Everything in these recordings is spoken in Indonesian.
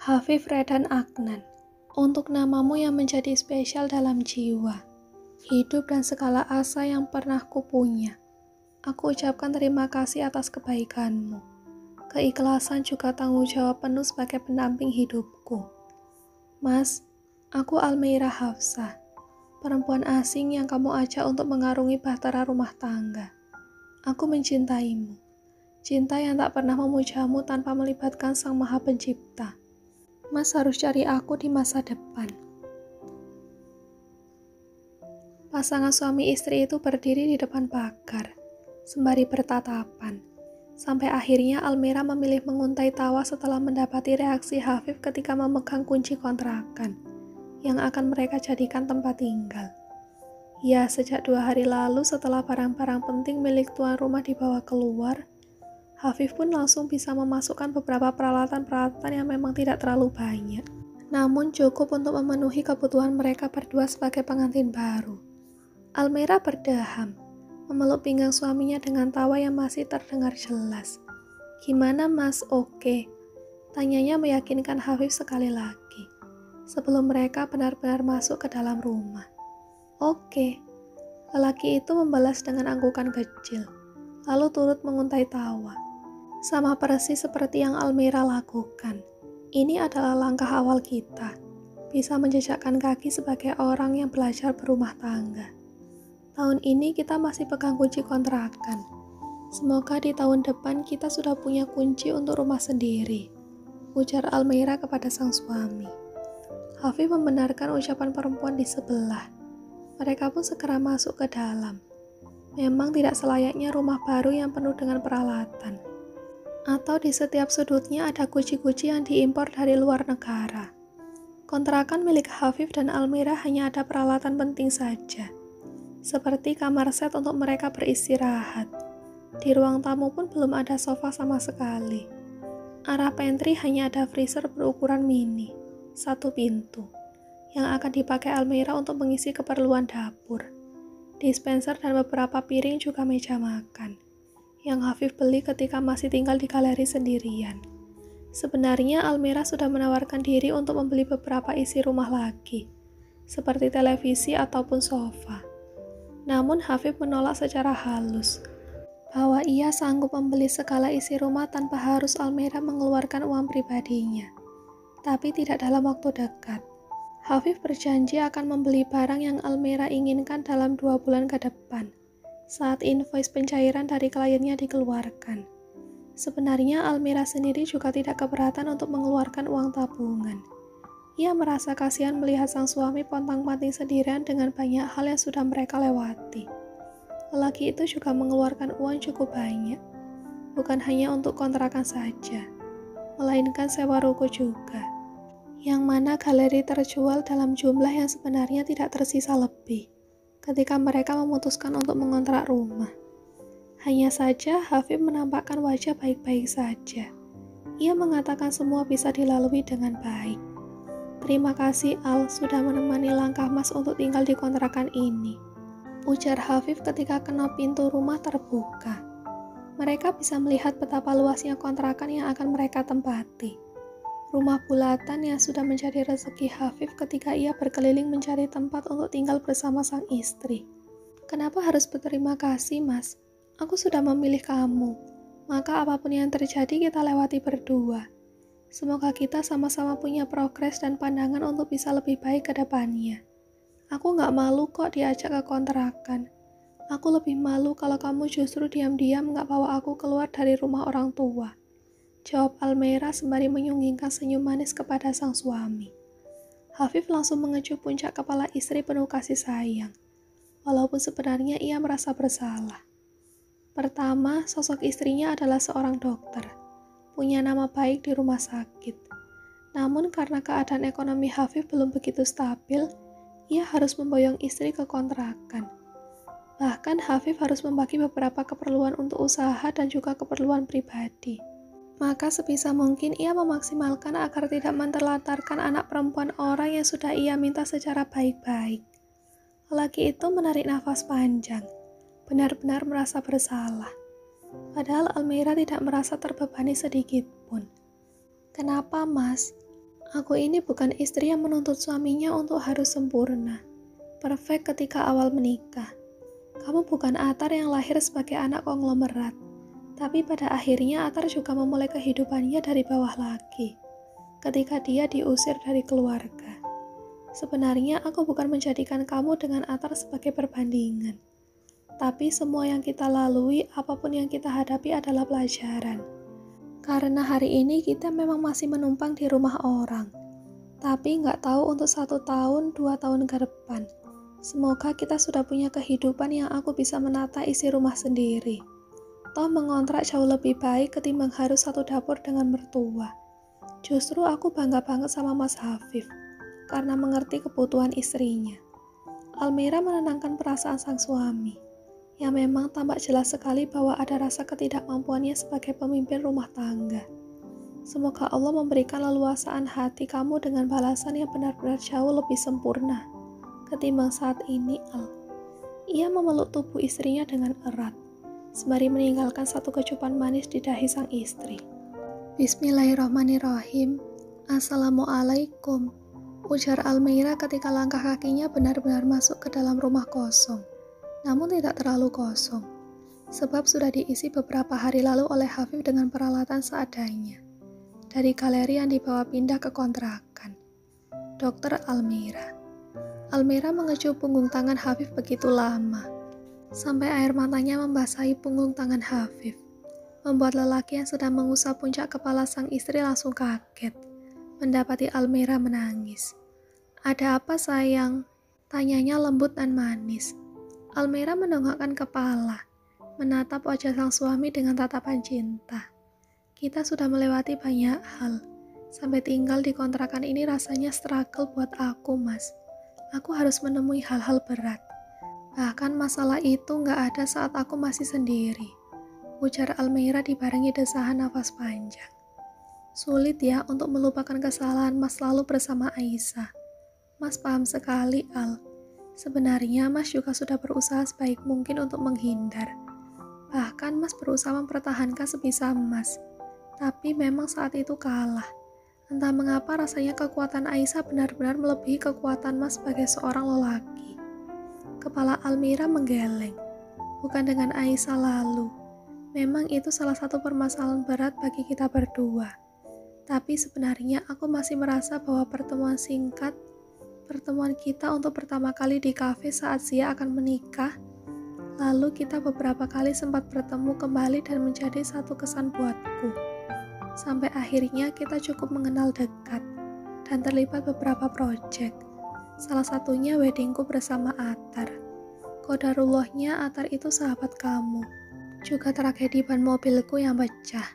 Hafif Redan Aknan, untuk namamu yang menjadi spesial dalam jiwa, hidup dan segala asa yang pernah kupunya, aku ucapkan terima kasih atas kebaikanmu, keikhlasan juga tanggung jawab penuh sebagai pendamping hidupku. Mas, aku Almeira Hafsah, perempuan asing yang kamu ajak untuk mengarungi bahtera rumah tangga. Aku mencintaimu, cinta yang tak pernah memujamu tanpa melibatkan Sang Maha Pencipta. Mas harus cari aku di masa depan. Pasangan suami istri itu berdiri di depan pagar, sembari bertatapan. Sampai akhirnya Almeira memilih menguntai tawa setelah mendapati reaksi Hafif ketika memegang kunci kontrakan, yang akan mereka jadikan tempat tinggal. Ya, sejak 2 hari lalu setelah barang-barang penting milik tuan rumah dibawa keluar, Hafif pun langsung bisa memasukkan beberapa peralatan-peralatan yang memang tidak terlalu banyak, namun cukup untuk memenuhi kebutuhan mereka berdua sebagai pengantin baru. Almeira berdeham, memeluk pinggang suaminya dengan tawa yang masih terdengar jelas. "Gimana mas, oke?" tanyanya meyakinkan Hafif sekali lagi, sebelum mereka benar-benar masuk ke dalam rumah. "Oke," lelaki itu membalas dengan anggukan kecil, lalu turut menguntai tawa. Sama persis seperti yang Almeira lakukan. Ini adalah langkah awal kita, bisa menjejakkan kaki sebagai orang yang belajar berumah tangga. Tahun ini kita masih pegang kunci kontrakan. Semoga di tahun depan kita sudah punya kunci untuk rumah sendiri, ujar Almeira kepada sang suami. Hafif membenarkan ucapan perempuan di sebelah. Mereka pun segera masuk ke dalam. Memang tidak selayaknya rumah baru yang penuh dengan peralatan, atau di setiap sudutnya ada guci-guci yang diimpor dari luar negara. Kontrakan milik Hafif dan Almeira hanya ada peralatan penting saja, seperti kamar set untuk mereka beristirahat. Di ruang tamu pun belum ada sofa sama sekali. Arah pantry hanya ada freezer berukuran mini, 1 pintu, yang akan dipakai Almeira untuk mengisi keperluan dapur. Dispenser dan beberapa piring juga meja makan, yang Hafif beli ketika masih tinggal di galeri sendirian. Sebenarnya Almeira sudah menawarkan diri untuk membeli beberapa isi rumah lagi, seperti televisi ataupun sofa. Namun Hafif menolak secara halus, bahwa ia sanggup membeli segala isi rumah tanpa harus Almeira mengeluarkan uang pribadinya. Tapi tidak dalam waktu dekat. Hafif berjanji akan membeli barang yang Almeira inginkan dalam 2 bulan ke depan, saat invoice pencairan dari kliennya dikeluarkan. Sebenarnya Almeira sendiri juga tidak keberatan untuk mengeluarkan uang tabungan. Ia merasa kasihan melihat sang suami pontang-panting sendirian dengan banyak hal yang sudah mereka lewati. Lelaki itu juga mengeluarkan uang cukup banyak, bukan hanya untuk kontrakan saja, melainkan sewa ruko juga, yang mana galeri terjual dalam jumlah yang sebenarnya tidak tersisa lebih ketika mereka memutuskan untuk mengontrak rumah. Hanya saja Hafif menampakkan wajah baik-baik saja. Ia mengatakan semua bisa dilalui dengan baik. "Terima kasih Al sudah menemani langkah Mas untuk tinggal di kontrakan ini," ujar Hafif ketika kenop pintu rumah terbuka. Mereka bisa melihat betapa luasnya kontrakan yang akan mereka tempati. Rumah bulatan yang sudah menjadi rezeki Hafif ketika ia berkeliling mencari tempat untuk tinggal bersama sang istri. "Kenapa harus berterima kasih, Mas? Aku sudah memilih kamu. Maka apapun yang terjadi kita lewati berdua. Semoga kita sama-sama punya progres dan pandangan untuk bisa lebih baik ke depannya. Aku gak malu kok diajak ke kontrakan. Aku lebih malu kalau kamu justru diam-diam gak bawa aku keluar dari rumah orang tua," jawab Almeira sembari menyunggingkan senyum manis kepada sang suami. Hafif langsung mengecup puncak kepala istri penuh kasih sayang, walaupun sebenarnya ia merasa bersalah. Pertama, sosok istrinya adalah seorang dokter, punya nama baik di rumah sakit. Namun karena keadaan ekonomi Hafif belum begitu stabil, ia harus memboyong istri ke kontrakan. Bahkan Hafif harus membagi beberapa keperluan untuk usaha dan juga keperluan pribadi. Maka sebisa mungkin ia memaksimalkan agar tidak menterlantarkan anak perempuan orang yang sudah ia minta secara baik-baik. Lelaki itu menarik nafas panjang, benar-benar merasa bersalah. Padahal Almeira tidak merasa terbebani sedikit pun. "Kenapa, Mas?" Aku ini bukan istri yang menuntut suaminya untuk harus sempurna, perfect ketika awal menikah. Kamu bukan Atar yang lahir sebagai anak konglomerat, tapi pada akhirnya Atar juga memulai kehidupannya dari bawah lagi, ketika dia diusir dari keluarga. Sebenarnya aku bukan menjadikan kamu dengan Atar sebagai perbandingan, tapi semua yang kita lalui, apapun yang kita hadapi adalah pelajaran. Karena hari ini kita memang masih menumpang di rumah orang, tapi nggak tahu untuk 1 tahun, 2 tahun ke depan. Semoga kita sudah punya kehidupan yang aku bisa menata isi rumah sendiri. Toh mengontrak jauh lebih baik ketimbang harus satu dapur dengan mertua. Justru aku bangga banget sama Mas Hafif, karena mengerti kebutuhan istrinya. Almira menenangkan perasaan sang suami, yang memang tampak jelas sekali bahwa ada rasa ketidakmampuannya sebagai pemimpin rumah tangga. Semoga Allah memberikan leluasaan hati kamu dengan balasan yang benar-benar jauh lebih sempurna ketimbang saat ini, Al. Ia memeluk tubuh istrinya dengan erat, sembari meninggalkan satu kecupan manis di dahi sang istri. Bismillahirrahmanirrahim. Assalamualaikum, ujar Almira ketika langkah kakinya benar-benar masuk ke dalam rumah kosong. Namun tidak terlalu kosong, sebab sudah diisi beberapa hari lalu oleh Hafif dengan peralatan seadanya, dari galeri yang dibawa pindah ke kontrakan. Dokter Almira. Almira mengecup punggung tangan Hafif begitu lama, sampai air matanya membasahi punggung tangan Hafif, membuat lelaki yang sedang mengusap puncak kepala sang istri langsung kaget, mendapati Almira menangis. "Ada apa sayang?" tanyanya lembut dan manis. Almira mendongakkan kepala, menatap wajah sang suami dengan tatapan cinta. Kita sudah melewati banyak hal. Sampai tinggal di kontrakan ini rasanya struggle buat aku, Mas. Aku harus menemui hal-hal berat. Bahkan masalah itu nggak ada saat aku masih sendiri, ujar Almira dibarengi desahan nafas panjang. Sulit ya untuk melupakan kesalahan Mas lalu bersama Aisyah. Mas paham sekali, Al. Sebenarnya Mas juga sudah berusaha sebaik mungkin untuk menghindar. Bahkan Mas berusaha mempertahankan sebisa Mas. Tapi memang saat itu kalah. Entah mengapa rasanya kekuatan Aisyah benar-benar melebihi kekuatan Mas sebagai seorang lelaki. Kepala Almira menggeleng. Bukan dengan Aisyah lalu. Memang itu salah satu permasalahan berat bagi kita berdua. Tapi sebenarnya aku masih merasa bahwa pertemuan kita untuk pertama kali di kafe saat Zia akan menikah, lalu kita beberapa kali sempat bertemu kembali dan menjadi satu kesan buatku. Sampai akhirnya kita cukup mengenal dekat dan terlibat beberapa proyek. Salah satunya weddingku bersama Atar. Qadarullahnya Atar itu sahabat kamu. Juga tragedi ban mobilku yang pecah.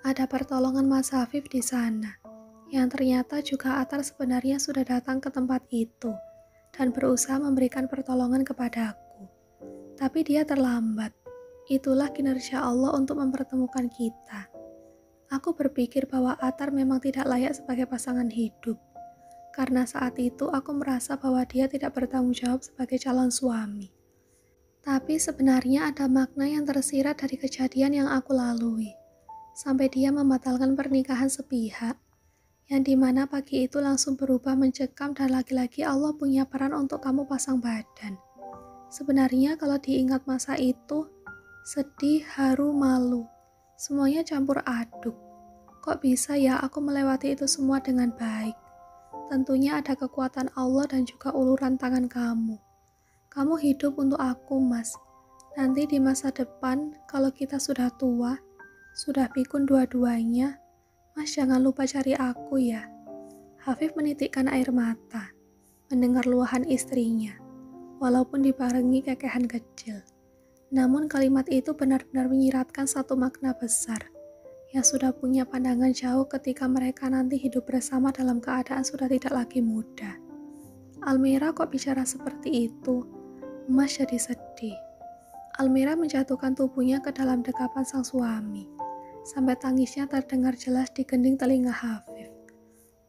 Ada pertolongan Mas Hafif di sana. Yang ternyata juga Atar sebenarnya sudah datang ke tempat itu dan berusaha memberikan pertolongan kepadaku. Tapi dia terlambat. Itulah kinerja Allah untuk mempertemukan kita. Aku berpikir bahwa Atar memang tidak layak sebagai pasangan hidup. Karena saat itu aku merasa bahwa dia tidak bertanggung jawab sebagai calon suami. Tapi sebenarnya ada makna yang tersirat dari kejadian yang aku lalui. Sampai dia membatalkan pernikahan sepihak, yang dimana pagi itu langsung berubah mencekam dan lagi-lagi Allah punya peran untuk kamu pasang badan. Sebenarnya kalau diingat masa itu, sedih, haru, malu, semuanya campur aduk. Kok bisa ya aku melewati itu semua dengan baik? Tentunya ada kekuatan Allah dan juga uluran tangan kamu. Kamu hidup untuk aku, Mas. Nanti di masa depan, kalau kita sudah tua, sudah pikun dua-duanya, Mas jangan lupa cari aku ya. Hafif menitikkan air mata, mendengar luahan istrinya, walaupun dibarengi kekehan kecil. Namun kalimat itu benar-benar menyiratkan satu makna besar, yang sudah punya pandangan jauh ketika mereka nanti hidup bersama dalam keadaan sudah tidak lagi muda. Almira kok bicara seperti itu? Mas jadi sedih. Almira menjatuhkan tubuhnya ke dalam dekapan sang suami, sampai tangisnya terdengar jelas di gending telinga Hafif.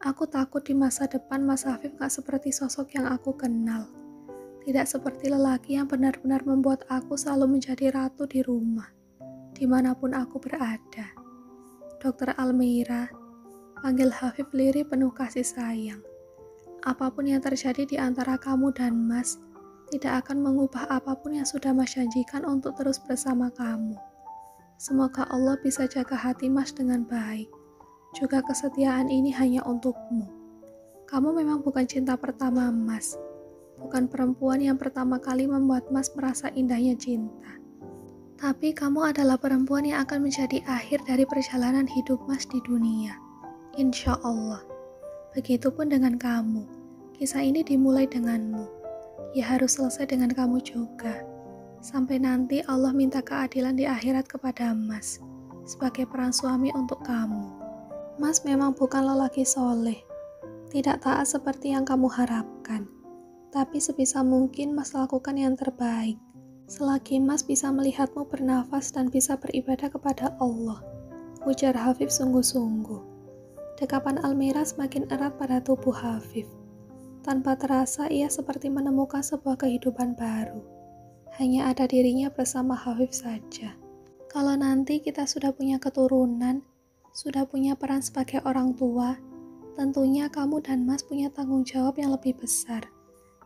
Aku takut di masa depan Mas Hafif gak seperti sosok yang aku kenal. Tidak seperti lelaki yang benar-benar membuat aku selalu menjadi ratu di rumah, dimanapun aku berada. Dokter Almira, Panggil Hafif lirih penuh kasih sayang. Apapun yang terjadi di antara kamu dan Mas, tidak akan mengubah apapun yang sudah Mas janjikan untuk terus bersama kamu. Semoga Allah bisa jaga hati Mas dengan baik. Juga kesetiaan ini hanya untukmu. Kamu memang bukan cinta pertama Mas. Bukan perempuan yang pertama kali membuat Mas merasa indahnya cinta. Tapi kamu adalah perempuan yang akan menjadi akhir dari perjalanan hidup Mas di dunia. Insya Allah. Begitupun dengan kamu. Kisah ini dimulai denganmu. Ya harus selesai dengan kamu juga. Sampai nanti Allah minta keadilan di akhirat kepada Mas. Sebagai peran suami untuk kamu. Mas memang bukan lelaki soleh. Tidak taat seperti yang kamu harapkan. Tapi sebisa mungkin Mas lakukan yang terbaik. Selagi Mas bisa melihatmu bernafas dan bisa beribadah kepada Allah, ujar Hafif sungguh-sungguh. Dekapan Almira semakin erat pada tubuh Hafif. Tanpa terasa ia seperti menemukan sebuah kehidupan baru. Hanya ada dirinya bersama Hafif saja. Kalau nanti kita sudah punya keturunan, sudah punya peran sebagai orang tua, tentunya kamu dan Mas punya tanggung jawab yang lebih besar.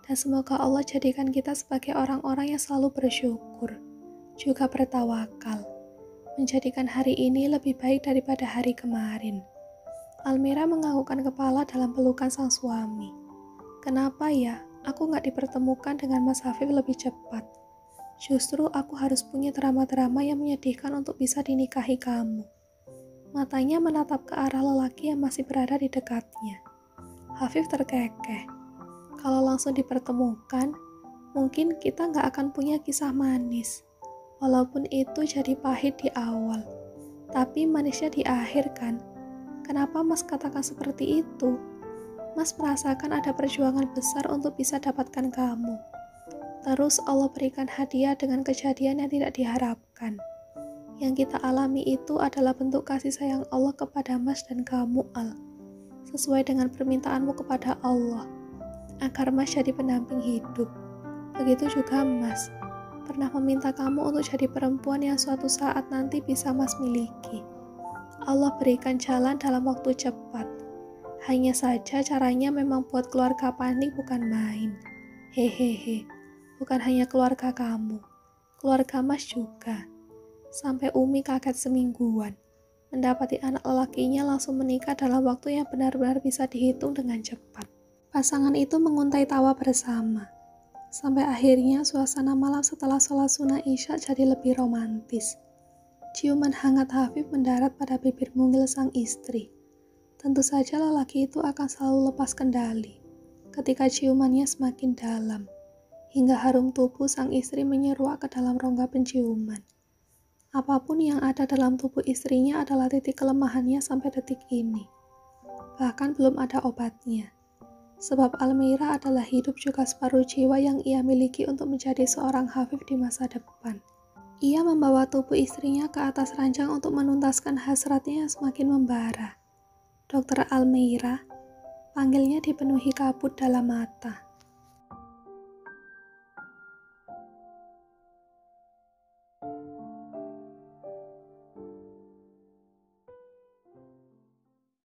Dan semoga Allah jadikan kita sebagai orang-orang yang selalu bersyukur, juga bertawakal, menjadikan hari ini lebih baik daripada hari kemarin. Almira menganggukkan kepala dalam pelukan sang suami. Kenapa ya, aku gak dipertemukan dengan Mas Hafif lebih cepat? Justru aku harus punya drama-drama yang menyedihkan untuk bisa dinikahi kamu. Matanya menatap ke arah lelaki yang masih berada di dekatnya. Hafif terkekeh. Kalau langsung dipertemukan, mungkin kita nggak akan punya kisah manis. Walaupun itu jadi pahit di awal, tapi manisnya di akhir kan. Kenapa Mas katakan seperti itu? Mas merasakan ada perjuangan besar untuk bisa dapatkan kamu. Terus Allah berikan hadiah dengan kejadian yang tidak diharapkan. Yang kita alami itu adalah bentuk kasih sayang Allah kepada Mas dan kamu, Al. Sesuai dengan permintaanmu kepada Allah. Agar Mas jadi pendamping hidup. Begitu juga Mas, pernah meminta kamu untuk jadi perempuan yang suatu saat nanti bisa Mas miliki. Allah berikan jalan dalam waktu cepat. Hanya saja caranya memang buat keluarga panik bukan main. Hehehe, bukan hanya keluarga kamu, keluarga Mas juga. Sampai Umi kaget semingguan, mendapati anak lelakinya langsung menikah dalam waktu yang benar-benar bisa dihitung dengan cepat. Pasangan itu menguntai tawa bersama. Sampai akhirnya suasana malam setelah sholat sunnah Isya jadi lebih romantis. Ciuman hangat Hafif mendarat pada bibir mungil sang istri. Tentu saja lelaki itu akan selalu lepas kendali ketika ciumannya semakin dalam, hingga harum tubuh sang istri menyeruak ke dalam rongga penciuman. Apapun yang ada dalam tubuh istrinya adalah titik kelemahannya sampai detik ini. Bahkan belum ada obatnya. Sebab Almira adalah hidup juga separuh jiwa yang ia miliki untuk menjadi seorang Hafif di masa depan. Ia membawa tubuh istrinya ke atas ranjang untuk menuntaskan hasratnya yang semakin membara. Dokter Almira, panggilnya dipenuhi kabut dalam mata.